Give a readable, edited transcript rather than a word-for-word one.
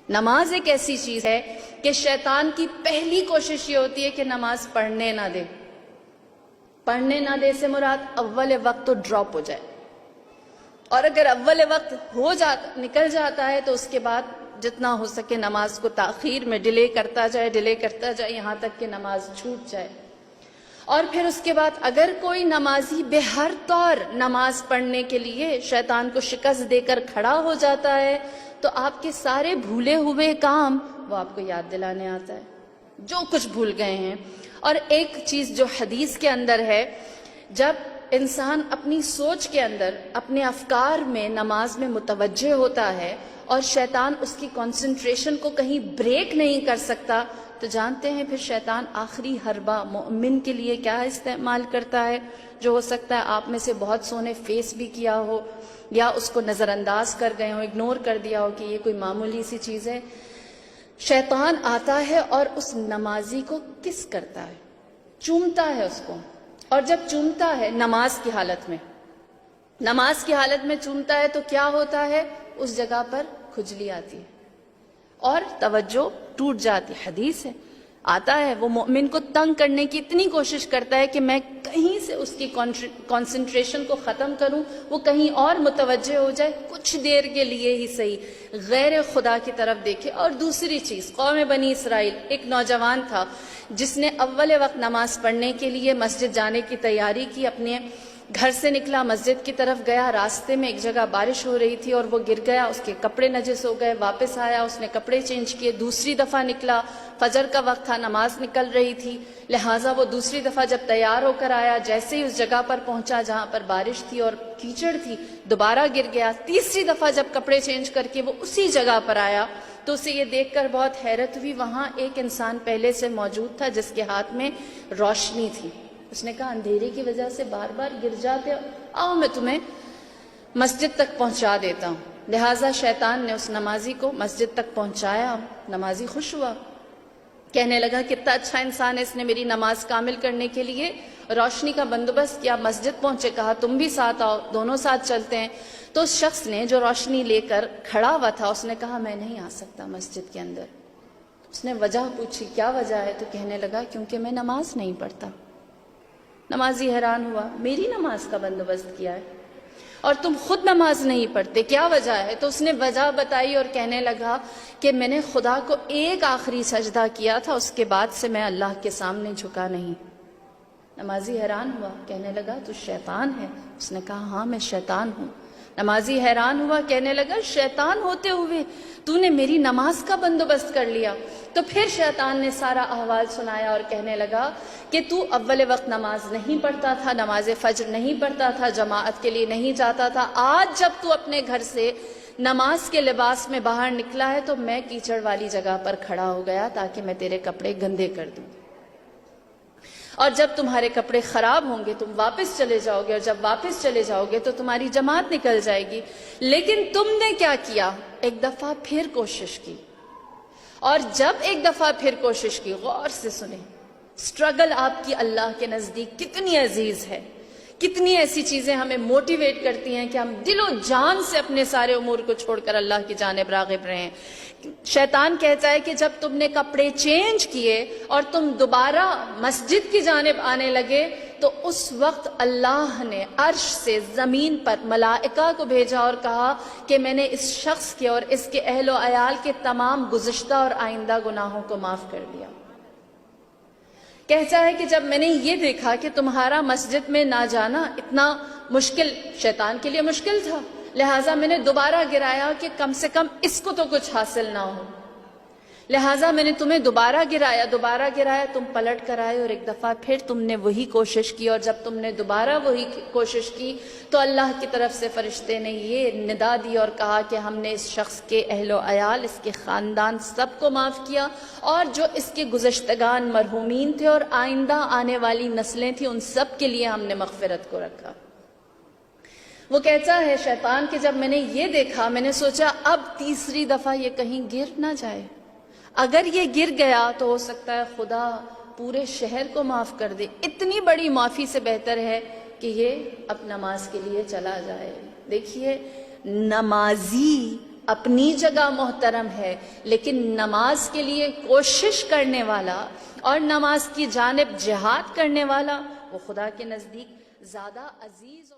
نماز ایک ایسی چیز ہے کہ شیطان کی پہلی کوشش یہ ہوتی ہے کہ نماز پڑھنے نہ دے. پڑھنے نہ دے سے مراد اول وقت تو ڈراپ ہو جائے، اور اگر اول وقت نکل جاتا ہے تو اس کے بعد جتنا ہو سکے نماز کو تاخیر میں ڈیلے کرتا جائے یہاں تک کہ نماز چھوٹ جائے. اور پھر اس کے بعد اگر کوئی نمازی بے ہر طور نماز پڑھنے کے لیے شیطان کو شکست دے کر کھڑا ہو جاتا ہے تو آپ کے سارے بھولے ہوئے کام وہ آپ کو یاد دلانے آتا ہے، جو کچھ بھول گئے ہیں. اور ایک چیز جو حدیث کے اندر ہے، جب انسان اپنی سوچ کے اندر اپنے افکار میں نماز میں متوجہ ہوتا ہے اور شیطان اس کی کنسنٹریشن کو کہیں بریک نہیں کر سکتا، تو جانتے ہیں پھر شیطان آخری حربہ مومن کے لیے کیا استعمال کرتا ہے، جو ہو سکتا ہے آپ میں سے بہت سو نے فیس بھی کیا ہو یا اس کو نظر انداز کر گئے ہو، اگنور کر دیا ہو کہ یہ کوئی معمولی سی چیز ہے. شیطان آتا ہے اور اس نمازی کو کس کرتا ہے، چومتا ہے اس کو. اور جب چومتا ہے نماز کی حالت میں چومتا ہے تو کیا ہوتا ہے، اس جگہ پر کھجلی آتی ہے اور توجہ ٹوٹ جاتی. حدیث ہے، آتا ہے وہ مومن کو تنگ کرنے کی اتنی کوشش کرتا ہے کہ میں کہیں سے اس کی کنسنٹریشن کو ختم کروں، وہ کہیں اور متوجہ ہو جائے، کچھ دیر کے لیے ہی صحیح غیر خدا کی طرف دیکھے. اور دوسری چیز، قوم بنی اسرائیل، ایک نوجوان تھا جس نے اول وقت نماز پڑھنے کے لیے مسجد جانے کی تیاری کی، اپنے گھر سے نکلا، مسجد کی طرف گیا، راستے میں ایک جگہ بارش ہو رہی تھی اور وہ گر گیا، اس کے کپڑے نجس ہو گئے. واپس آیا، اس نے کپڑے چینج کیے، دوسری دفعہ نکلا، فجر کا وقت تھا، نماز نکل رہی تھی، لہٰذا وہ دوسری دفعہ جب تیار ہو کر آیا، جیسے ہی اس جگہ پر پہنچا جہاں پر بارش تھی اور کیچڑ تھی، دوبارہ گر گیا. تیسری دفعہ جب کپڑے چینج کر کے وہ اسی جگہ پر آیا تو اسے یہ دیکھ کر بہت حیرت ہوئی، وہاں ایک انسان پہلے سے موجود تھا جس کے ہاتھ میں روشنی تھی. اس نے کہا اندھیرے کی وجہ سے بار بار گر جاتے، آؤ میں تمہیں مسجد تک پہنچا دیتا ہوں. لہٰذا شیطان نے اس نمازی کو مسجد تک پہنچایا. نمازی خوش ہوا، کہنے لگا کتنا اچھا انسان ہے، اس نے میری نماز کامل کرنے کے لیے روشنی کا بندوبست کیا. مسجد پہنچے، کہا تم بھی ساتھ آؤ، دونوں ساتھ چلتے ہیں. تو اس شخص نے جو روشنی لے کر کھڑا ہوا تھا، اس نے کہا میں نہیں آ سکتا مسجد کے اندر. اس نے وجہ پوچھی، کیا وجہ ہے؟ تو کہنے لگا کیونکہ میں نماز نہیں پڑھتا. نمازی حیران ہوا، میری نماز کا بندوبست کیا ہے اور تم خود نماز نہیں پڑھتے، کیا وجہ ہے؟ تو اس نے وجہ بتائی اور کہنے لگا کہ میں نے خدا کو ایک آخری سجدہ کیا تھا، اس کے بعد سے میں اللہ کے سامنے جھکا نہیں. نمازی حیران ہوا، کہنے لگا تو شیطان ہے؟ اس نے کہا ہاں میں شیطان ہوں. نمازی حیران ہوا، کہنے لگا شیطان ہوتے ہوئے تو نے میری نماز کا بندوبست کر لیا. تو پھر شیطان نے سارا احوال سنایا اور کہنے لگا کہ تو اول وقت نماز نہیں پڑھتا تھا، نماز فجر نہیں پڑھتا تھا، جماعت کے لیے نہیں جاتا تھا. آج جب تو اپنے گھر سے نماز کے لباس میں باہر نکلا ہے تو میں کیچڑ والی جگہ پر کھڑا ہو گیا تاکہ میں تیرے کپڑے گندے کر دوں. اور جب تمہارے کپڑے خراب ہوں گے تم واپس چلے جاؤ گے، اور جب واپس چلے جاؤ گے تو تمہاری جماعت نکل جائے گی. لیکن تم نے کیا کیا؟ ایک دفعہ پھر کوشش کی. اور جب ایک دفعہ پھر کوشش کی، غور سے سنیں، سٹرگل آپ کی اللہ کے نزدیک کتنی عزیز ہے. کتنی ایسی چیزیں ہمیں موٹیویٹ کرتی ہیں کہ ہم دل و جان سے اپنے سارے امور کو چھوڑ کر اللہ کی جانب راغب رہیں. شیطان کہتا ہے کہ جب تم نے کپڑے چینج کیے اور تم دوبارہ مسجد کی جانب آنے لگے تو اس وقت اللہ نے عرش سے زمین پر ملائکہ کو بھیجا اور کہا کہ میں نے اس شخص کے اور اس کے اہل و عیال کے تمام گزشتہ اور آئندہ گناہوں کو معاف کر دیا. کہتا ہے کہ جب میں نے یہ دیکھا کہ تمہارا مسجد میں نہ جانا اتنا مشکل، شیطان کے لیے مشکل تھا، لہٰذا میں نے دوبارہ گرایا کہ کم سے کم اس کو تو کچھ حاصل نہ ہو. لہٰذا میں نے تمہیں دوبارہ گرایا، تم پلٹ کر آئے اور ایک دفعہ پھر تم نے وہی کوشش کی. اور جب تم نے دوبارہ وہی کوشش کی تو اللہ کی طرف سے فرشتے نے یہ ندا دی اور کہا کہ ہم نے اس شخص کے اہل و عیال، اس کے خاندان سب کو معاف کیا، اور جو اس کے گزشتگان مرحومین تھے اور آئندہ آنے والی نسلیں تھیں ان سب کے لیے ہم نے مغفرت کو رکھا. وہ کہتا ہے شیطان کہ جب میں نے یہ دیکھا میں نے سوچا اب تیسری دفعہ یہ کہیں گر نہ جائے. اگر یہ گر گیا تو ہو سکتا ہے خدا پورے شہر کو معاف کر دے. اتنی بڑی معافی سے بہتر ہے کہ یہ اب نماز کے لیے چلا جائے. دیکھیے نمازی اپنی جگہ محترم ہے، لیکن نماز کے لیے کوشش کرنے والا اور نماز کی جانب جہاد کرنے والا وہ خدا کے نزدیک زیادہ عزیز